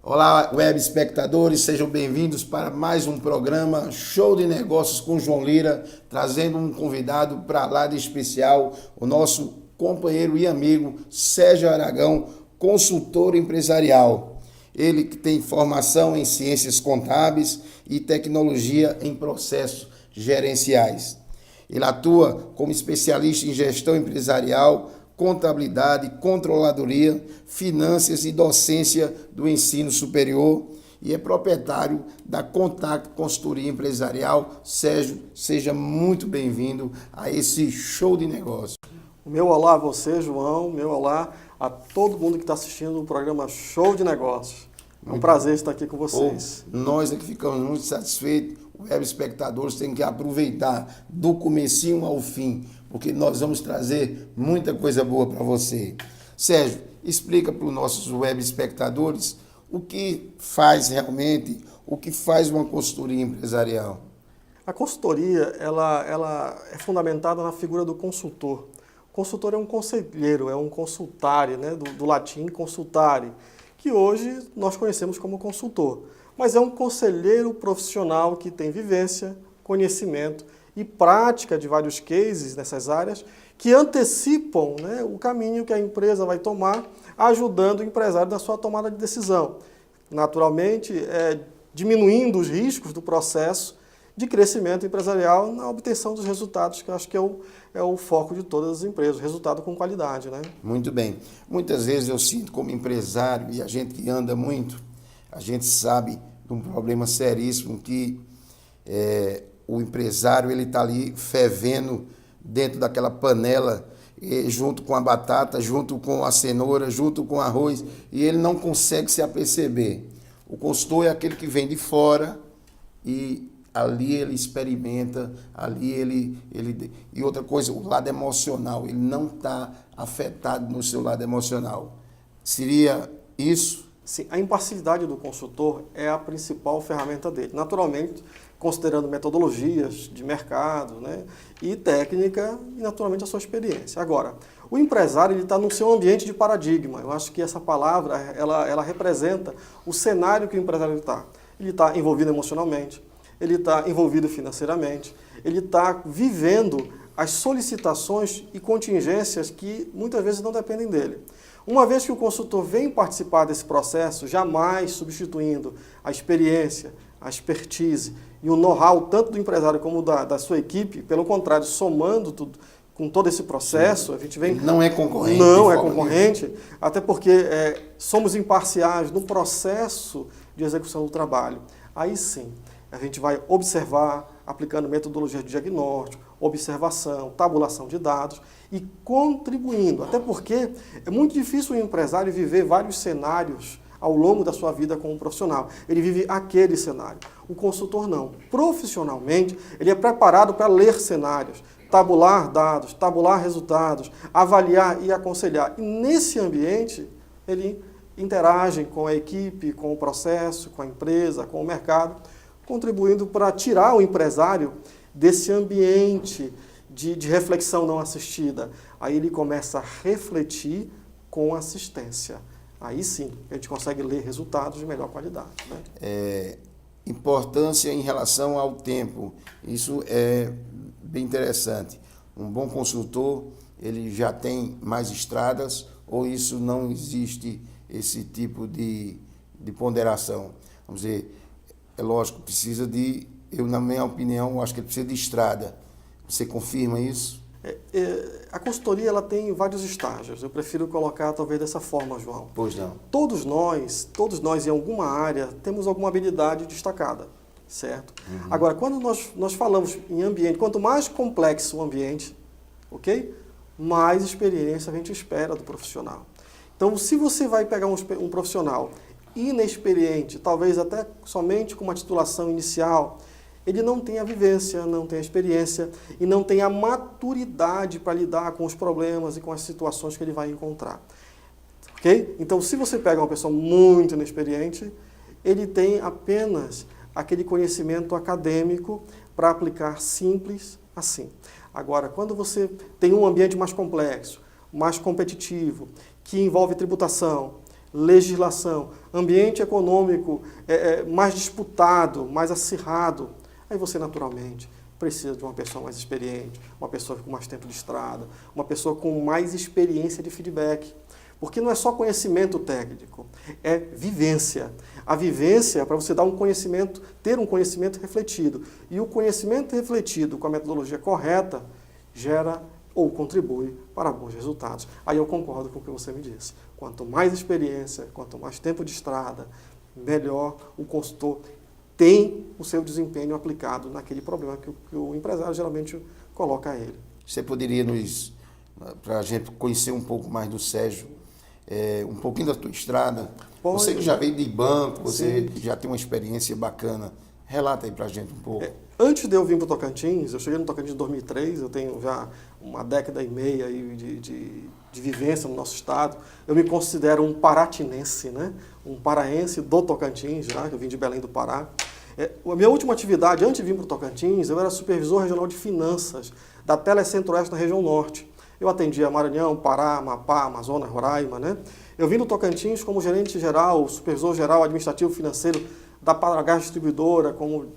Olá, web espectadores, sejam bem-vindos para mais um programa Show de Negócios com João Lira, trazendo um convidado para lá de especial, o nosso companheiro e amigo Sérgio Aragão, consultor empresarial. Ele que tem formação em ciências contábeis e tecnologia em processos gerenciais. Ele atua como especialista em gestão empresarial, contabilidade, controladoria, finanças e docência do ensino superior e é proprietário da Contact Consultoria Empresarial. Sérgio, seja muito bem-vindo a esse show de negócio. Meu olá a você, João, meu olá a todo mundo que está assistindo o programa Show de Negócios. É um prazer estar aqui com vocês. Nós aqui ficamos muito satisfeitos, web espectadores têm que aproveitar do comecinho ao fim, porque nós vamos trazer muita coisa boa para você. Sérgio, explica para os nossos web espectadores o que faz realmente, o que faz uma consultoria empresarial. A consultoria ela é fundamentada na figura do consultor. O consultor é um conselheiro, é um consultare, né? do latim consultare, que hoje nós conhecemos como consultor. Mas é um conselheiro profissional que tem vivência, conhecimento e prática de vários cases nessas áreas que antecipam, né, o caminho que a empresa vai tomar, ajudando o empresário na sua tomada de decisão. Naturalmente, diminuindo os riscos do processo de crescimento empresarial na obtenção dos resultados, que eu acho que é o foco de todas as empresas, resultado com qualidade, né? Muito bem. Muitas vezes eu sinto como empresário, e a gente que anda muito, a gente sabe de um problema seríssimo que o empresário ele está ali fervendo dentro daquela panela, junto com a batata, junto com a cenoura, junto com o arroz, e ele não consegue se aperceber. O consultor é aquele que vem de fora e ali ele experimenta, ali ele... E outra coisa, o lado emocional, ele não está afetado no seu lado emocional. Seria isso? Sim, a imparcialidade do consultor é a principal ferramenta dele. Naturalmente, considerando metodologias de mercado, né, e técnica e, naturalmente, a sua experiência. Agora, o empresário está no seu ambiente de paradigma. Eu acho que essa palavra ela representa o cenário que o empresário está. Ele está envolvido emocionalmente, ele está envolvido financeiramente, ele está vivendo as solicitações e contingências que muitas vezes não dependem dele. Uma vez que o consultor vem participar desse processo, jamais substituindo a experiência, a expertise e o know-how tanto do empresário como da sua equipe, pelo contrário, somando tudo, com todo esse processo, a gente vem... Não é concorrente. Não é concorrente, até porque somos imparciais no processo de execução do trabalho. Aí sim, a gente vai observar, aplicando metodologia de diagnóstico, observação, tabulação de dados e contribuindo. Até porque é muito difícil o empresário viver vários cenários ao longo da sua vida como profissional. Ele vive aquele cenário. O consultor não. Profissionalmente, ele é preparado para ler cenários, tabular dados, tabular resultados, avaliar e aconselhar. E nesse ambiente, ele interage com a equipe, com o processo, com a empresa, com o mercado, contribuindo para tirar o empresário desse ambiente de reflexão não assistida. Aí ele começa a refletir com assistência. Aí sim, a gente consegue ler resultados de melhor qualidade, né? Importância em relação ao tempo. Isso é bem interessante. Um bom consultor, ele já tem mais estradas ou isso não existe esse tipo de ponderação? Vamos dizer, é lógico, precisa de, na minha opinião, acho que ele precisa de estrada. Você confirma isso? A consultoria ela tem vários estágios. Eu prefiro colocar talvez dessa forma, João. Pois não. Todos nós em alguma área, temos alguma habilidade destacada, certo? Uhum. Agora, quando nós falamos em ambiente, quanto mais complexo o ambiente, ok? Mais experiência a gente espera do profissional. Então, se você vai pegar um profissional inexperiente, talvez até somente com uma titulação inicial, ele não tem a vivência, não tem a experiência e não tem a maturidade para lidar com os problemas e com as situações que ele vai encontrar. Ok? Então, se você pega uma pessoa muito inexperiente, ele tem apenas aquele conhecimento acadêmico para aplicar simples assim. Agora, quando você tem um ambiente mais complexo, mais competitivo, que envolve tributação, legislação, ambiente econômico mais disputado, mais acirrado, aí você naturalmente precisa de uma pessoa mais experiente, uma pessoa com mais tempo de estrada, uma pessoa com mais experiência de feedback. Porque não é só conhecimento técnico, é vivência. A vivência é para você dar um conhecimento, ter um conhecimento refletido. E o conhecimento refletido com a metodologia correta gera ou contribui para bons resultados. Aí eu concordo com o que você me disse. Quanto mais experiência, quanto mais tempo de estrada, melhor o consultor tem o seu desempenho aplicado naquele problema que o empresário geralmente coloca a ele. Você poderia para a gente conhecer um pouco mais do Sérgio, um pouquinho da tua estrada? Pode. Você que já veio de banco, você Sim. já tem uma experiência bacana, relata aí para a gente um pouco. Antes de eu vir para o Tocantins, eu cheguei no Tocantins em 2003, eu tenho já uma década e meia aí de vivência no nosso estado. Eu me considero um paratinense, né? Um paraense do Tocantins, já, que eu vim de Belém do Pará. A minha última atividade, antes de vir para o Tocantins, eu era supervisor regional de finanças da Telecentro-Oeste na região norte. Eu atendia Maranhão, Pará, Amapá, Amazonas, Roraima, né? Eu vim do Tocantins como gerente geral, supervisor geral administrativo financeiro da Paragás Distribuidora, como,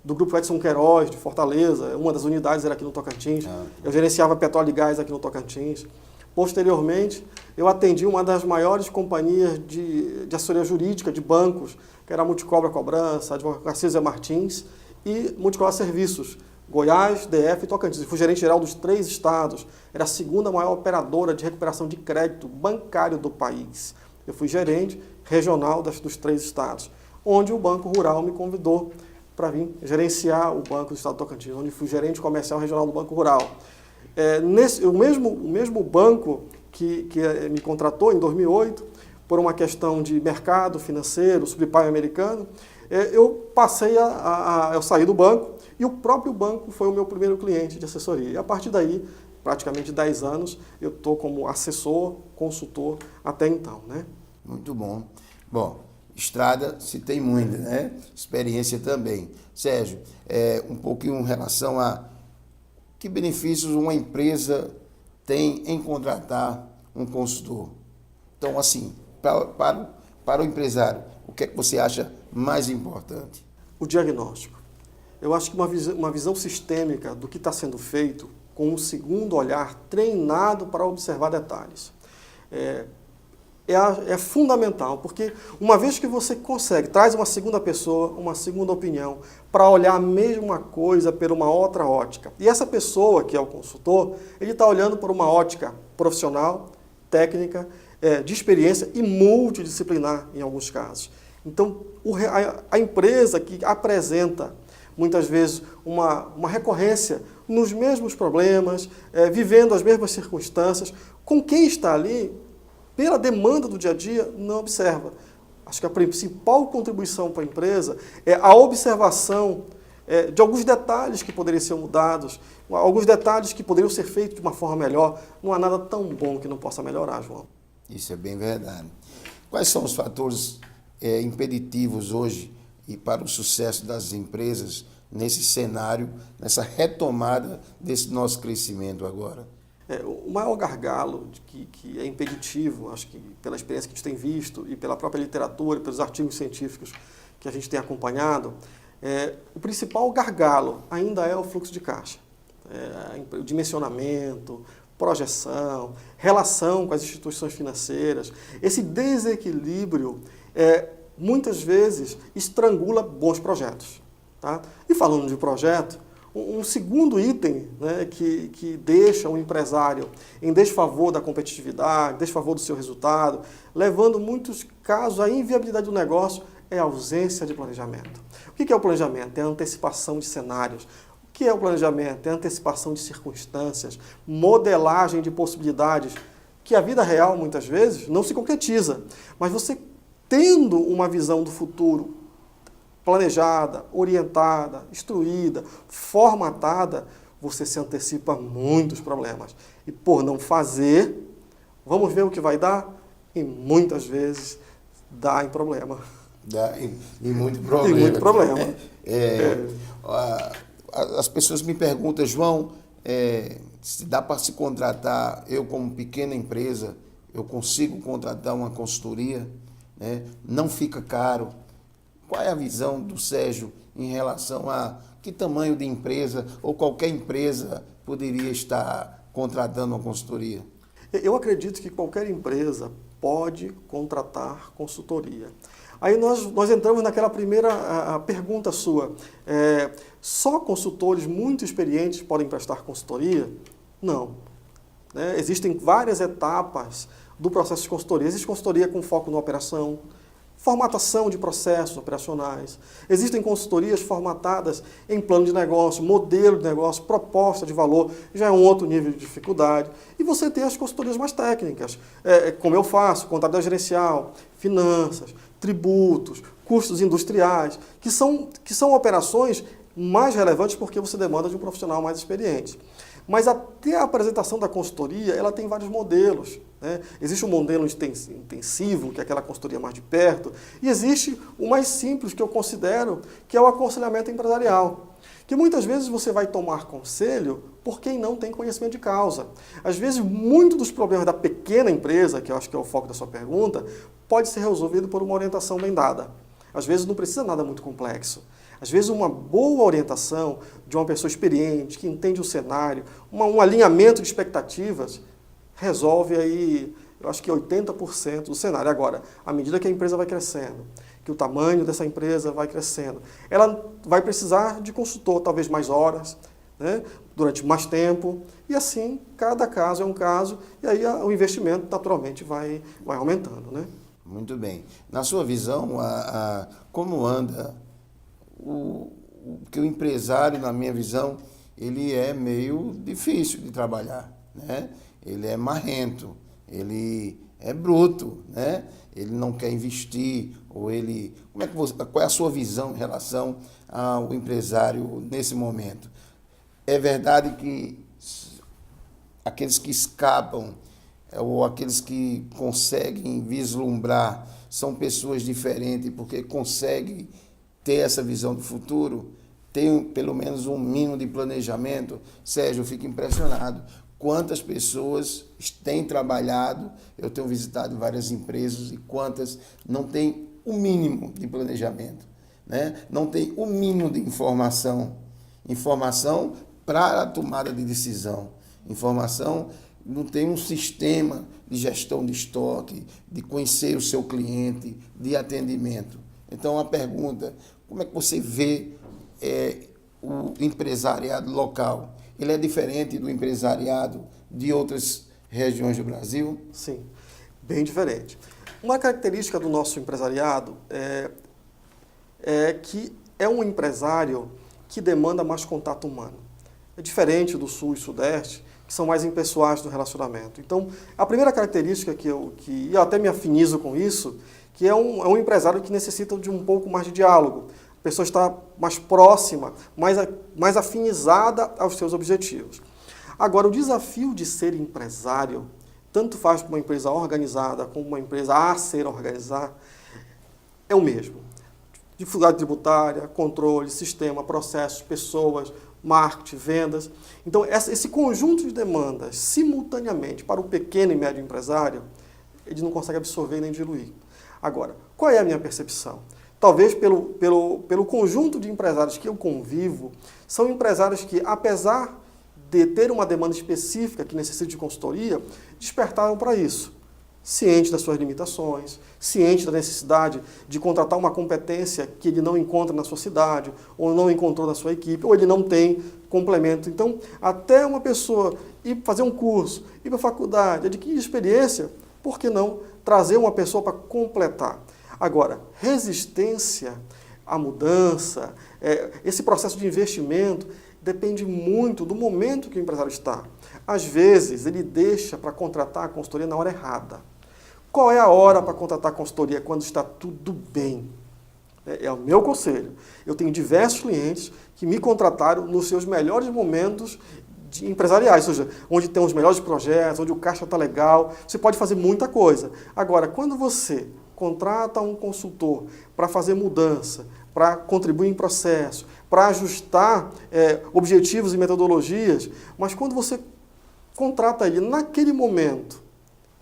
do Grupo Edson Queiroz, de Fortaleza. Uma das unidades era aqui no Tocantins. Eu gerenciava petróleo e gás aqui no Tocantins. Posteriormente, eu atendi uma das maiores companhias de assessoria jurídica de bancos, que era a Multicobra Cobrança, a Advocacia Zé Martins e Multicobra Serviços, Goiás, DF e Tocantins. Eu fui gerente geral dos 3 estados. Era a segunda maior operadora de recuperação de crédito bancário do país. Eu fui gerente regional dos 3 estados, onde o Banco Rural me convidou para vir gerenciar o Banco do Estado do Tocantins, onde fui gerente comercial regional do Banco Rural. O mesmo banco que me contratou em 2008, por uma questão de mercado financeiro, subprime americano, eu eu saí do banco e o próprio banco foi o meu primeiro cliente de assessoria. E a partir daí, praticamente 10 anos, eu estou como assessor, consultor até então, né? Muito bom. Bom, estrada se tem muita, né? Experiência também. Sérgio, um pouquinho em relação a que benefícios uma empresa tem em contratar um consultor. Então, assim, para o empresário, o que é que você acha mais importante? O diagnóstico. Eu acho que uma visão sistêmica do que está sendo feito, com um segundo olhar treinado para observar detalhes. É fundamental, porque uma vez que você traz uma segunda pessoa, uma segunda opinião, para olhar a mesma coisa por uma outra ótica. E essa pessoa, que é o consultor, ele está olhando por uma ótica profissional, técnica, de experiência e multidisciplinar em alguns casos. Então, a empresa que apresenta, muitas vezes, uma recorrência nos mesmos problemas, vivendo as mesmas circunstâncias, com quem está ali, pela demanda do dia a dia, não observa. Acho que a principal contribuição para a empresa é a observação de alguns detalhes que poderiam ser mudados, alguns detalhes que poderiam ser feitos de uma forma melhor. Não há nada tão bom que não possa melhorar, João. Isso é bem verdade. Quais são os fatores impeditivos hoje e para o sucesso das empresas nesse cenário, nessa retomada desse nosso crescimento agora? O maior gargalo que é impeditivo, acho que pela experiência que a gente tem visto e pela própria literatura, pelos artigos científicos que a gente tem acompanhado, o principal gargalo ainda é o fluxo de caixa. O dimensionamento, projeção, relação com as instituições financeiras. Esse desequilíbrio, muitas vezes, estrangula bons projetos. Tá? E falando de projeto, um segundo item, né, que deixa o empresário em desfavor da competitividade, desfavor do seu resultado, levando muitos casos à inviabilidade do negócio, é a ausência de planejamento. O que é o planejamento? É a antecipação de cenários. O que é o planejamento? É a antecipação de circunstâncias, modelagem de possibilidades, que a vida real, muitas vezes, não se concretiza. Mas você, tendo uma visão do futuro planejada, orientada, instruída, formatada, você se antecipa a muitos problemas. E por não fazer, vamos ver o que vai dar? E muitas vezes dá em problema. Dá em muito problema. E muito problema. As pessoas me perguntam, João, se dá para se contratar, eu como pequena empresa, eu consigo contratar uma consultoria, né? Não fica caro. Qual é a visão do Sérgio em relação a que tamanho de empresa ou qualquer empresa poderia estar contratando uma consultoria? Eu acredito que qualquer empresa pode contratar consultoria. Aí nós entramos naquela primeira pergunta sua. Só consultores muito experientes podem prestar consultoria? Não. Né? Existem várias etapas do processo de consultoria. Existe consultoria com foco na operação, formatação de processos operacionais. Existem consultorias formatadas em plano de negócio, modelo de negócio, proposta de valor, já é um outro nível de dificuldade. E você tem as consultorias mais técnicas, como eu faço, contabilidade gerencial, finanças, tributos, custos industriais, que são operações mais relevantes porque você demanda de um profissional mais experiente. Mas até a apresentação da consultoria, ela tem vários modelos. Né? Existe um modelo intensivo, que é aquela consultoria mais de perto, e existe o mais simples, que eu considero, que é o aconselhamento empresarial. Que muitas vezes você vai tomar conselho por quem não tem conhecimento de causa. Às vezes, muito dos problemas da pequena empresa, que eu acho que é o foco da sua pergunta, pode ser resolvido por uma orientação bem dada. Às vezes não precisa nada muito complexo. Às vezes uma boa orientação de uma pessoa experiente, que entende o cenário, um alinhamento de expectativas, resolve aí, eu acho que 80% do cenário. Agora, à medida que a empresa vai crescendo, que o tamanho dessa empresa vai crescendo, ela vai precisar de consultor, talvez mais horas, né, durante mais tempo, e assim, cada caso é um caso, e aí o investimento naturalmente vai aumentando. Né? Muito bem. Na sua visão, como anda que o empresário, na minha visão, ele é meio difícil de trabalhar, né? Ele é marrento, ele é bruto, né? Ele não quer investir, ou ele... qual é a sua visão em relação ao empresário nesse momento? É verdade que aqueles que escapam, ou aqueles que conseguem vislumbrar, são pessoas diferentes porque conseguem ter essa visão do futuro, ter pelo menos um mínimo de planejamento. Sérgio, eu fico impressionado. Quantas pessoas têm trabalhado, eu tenho visitado várias empresas, e quantas não têm o mínimo de planejamento, né? Não tem o mínimo de informação. Informação para a tomada de decisão. Informação, não tem um sistema de gestão de estoque, de conhecer o seu cliente, de atendimento. Então, a pergunta, como é que você vê o empresariado local? Ele é diferente do empresariado de outras regiões do Brasil? Sim, bem diferente. Uma característica do nosso empresariado é que é um empresário que demanda mais contato humano. É diferente do Sul e Sudeste, que são mais impessoais no relacionamento. Então, a primeira característica que eu até me afinizo com isso, que é um empresário que necessita de um pouco mais de diálogo. A pessoa está mais próxima, mais afinizada aos seus objetivos. Agora, o desafio de ser empresário, tanto faz para uma empresa organizada como uma empresa a ser organizada, é o mesmo. Dificuldade tributária, controle, sistema, processos, pessoas, marketing, vendas. Então, esse conjunto de demandas simultaneamente para o pequeno e médio empresário, ele não consegue absorver nem diluir. Agora, qual é a minha percepção? Talvez pelo conjunto de empresários que eu convivo, são empresários que, apesar de ter uma demanda específica que necessita de consultoria, despertaram para isso. Ciente das suas limitações, ciente da necessidade de contratar uma competência que ele não encontra na sua cidade, ou não encontrou na sua equipe, ou ele não tem complemento. Então, até uma pessoa ir fazer um curso, ir para a faculdade, adquirir experiência, por que não trazer uma pessoa para completar? Agora, resistência à mudança, esse processo de investimento, depende muito do momento que o empresário está. Às vezes, ele deixa para contratar a consultoria na hora errada. Qual é a hora para contratar a consultoria? Quando está tudo bem. É o meu conselho. Eu tenho diversos clientes que me contrataram nos seus melhores momentos empresariais, ou seja, onde tem os melhores projetos, onde o caixa está legal, você pode fazer muita coisa. Agora, quando você contrata um consultor para fazer mudança, para contribuir em processo, para ajustar objetivos e metodologias, mas quando você contrata ele naquele momento,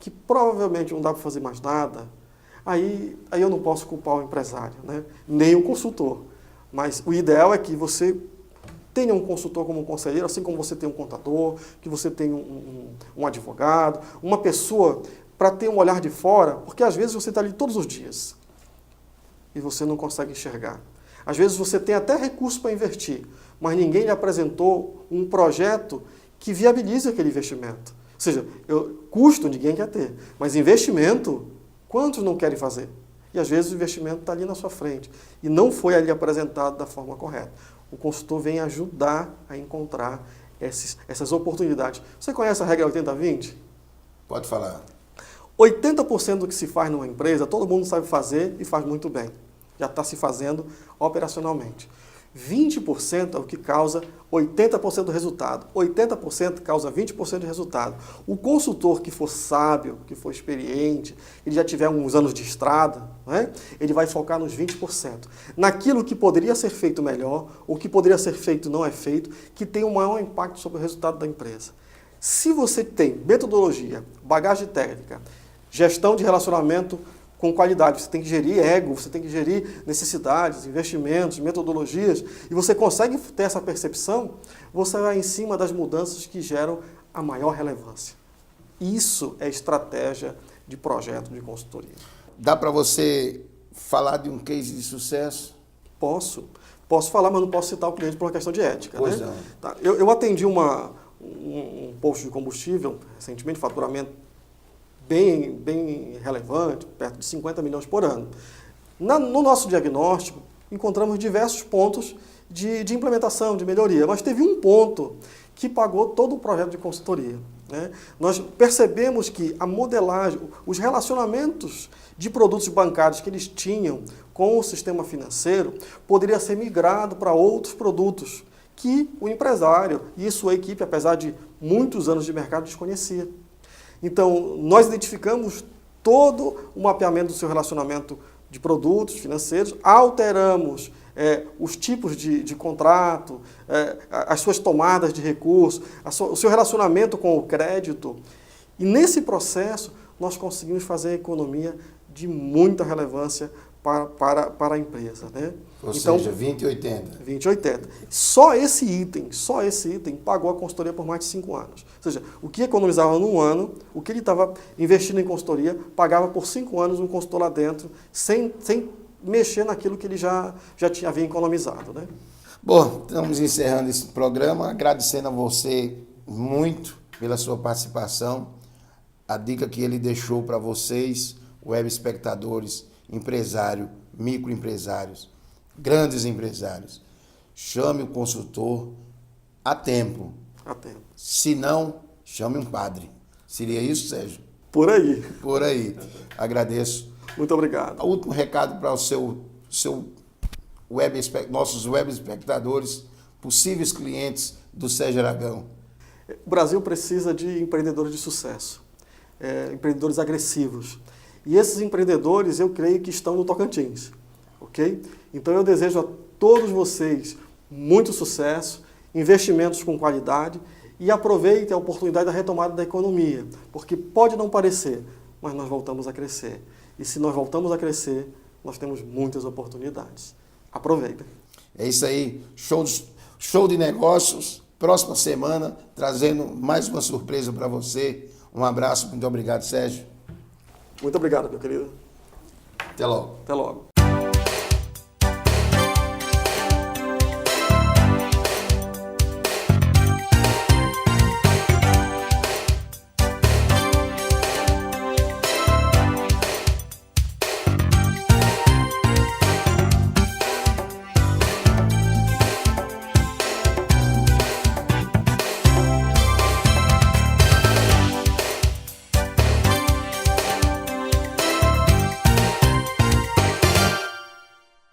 que provavelmente não dá para fazer mais nada, aí eu não posso culpar o empresário, né? Nem o consultor. Mas o ideal é que você tenha um consultor como um conselheiro, assim como você tem um contador, que você tem um advogado, uma pessoa para ter um olhar de fora, porque às vezes você está ali todos os dias e você não consegue enxergar. Às vezes você tem até recurso para investir, mas ninguém lhe apresentou um projeto que viabilize aquele investimento. Ou seja, custo ninguém quer ter, mas investimento, quantos não querem fazer? E às vezes o investimento está ali na sua frente e não foi ali apresentado da forma correta. O consultor vem ajudar a encontrar essas oportunidades. Você conhece a regra 80-20? Pode falar. 80% do que se faz numa empresa, todo mundo sabe fazer e faz muito bem. Já está se fazendo operacionalmente. 20% é o que causa 80% do resultado. 80% causa 20% de resultado. O consultor que for sábio, que for experiente, ele já tiver uns anos de estrada, né? Ele vai focar nos 20%. Naquilo que poderia ser feito melhor, ou que poderia ser feito e não é feito, que tem um maior impacto sobre o resultado da empresa. Se você tem metodologia, bagagem técnica, gestão de relacionamento com qualidade, você tem que gerir ego, você tem que gerir necessidades, investimentos, metodologias, e você consegue ter essa percepção, você vai em cima das mudanças que geram a maior relevância. Isso é estratégia de projeto de consultoria. Dá para você falar de um case de sucesso? Posso falar, mas não posso citar o cliente por uma questão de ética. Pois né? não. Tá. Eu atendi um posto de combustível, recentemente, faturamento bem relevante, perto de 50 milhões por ano. No nosso diagnóstico, encontramos diversos pontos de implementação, de melhoria, mas teve um ponto que pagou todo o projeto de consultoria. Né? Nós percebemos que a modelagem, os relacionamentos de produtos bancários que eles tinham com o sistema financeiro poderia ser migrado para outros produtos que o empresário e sua equipe, apesar de muitos anos de mercado, desconhecia. Então, nós identificamos todo o mapeamento do seu relacionamento de produtos financeiros, alteramos os tipos de contrato, as suas tomadas de recursos, o seu relacionamento com o crédito. E nesse processo, nós conseguimos fazer a economia de muita relevância para a empresa. Né? Ou seja, 20 e 80. 20 e 80. Só esse item pagou a consultoria por mais de 5 anos. Ou seja, o que economizava num ano, o que ele estava investindo em consultoria, pagava por 5 anos um consultor lá dentro, sem mexer naquilo que ele já havia economizado. Né? Bom, estamos encerrando esse programa, agradecendo a você muito pela sua participação, a dica que ele deixou para vocês, web espectadores, empresário, microempresários, grandes empresários. Chame o consultor a tempo. A tempo. Se não, chame um padre. Seria isso, Sérgio? Por aí. Por aí. Agradeço. Muito obrigado. O último recado para o nossos web espectadores, possíveis clientes do Sérgio Aragão. O Brasil precisa de empreendedores de sucesso, empreendedores agressivos. E esses empreendedores, eu creio que estão no Tocantins, ok? Então eu desejo a todos vocês muito sucesso, investimentos com qualidade e aproveitem a oportunidade da retomada da economia, porque pode não parecer, mas nós voltamos a crescer. E se nós voltamos a crescer, nós temos muitas oportunidades. Aproveitem. É isso aí, show de negócios, próxima semana, trazendo mais uma surpresa para você. Um abraço, muito obrigado, Sérgio. Muito obrigado, meu querido. Até logo. Até logo.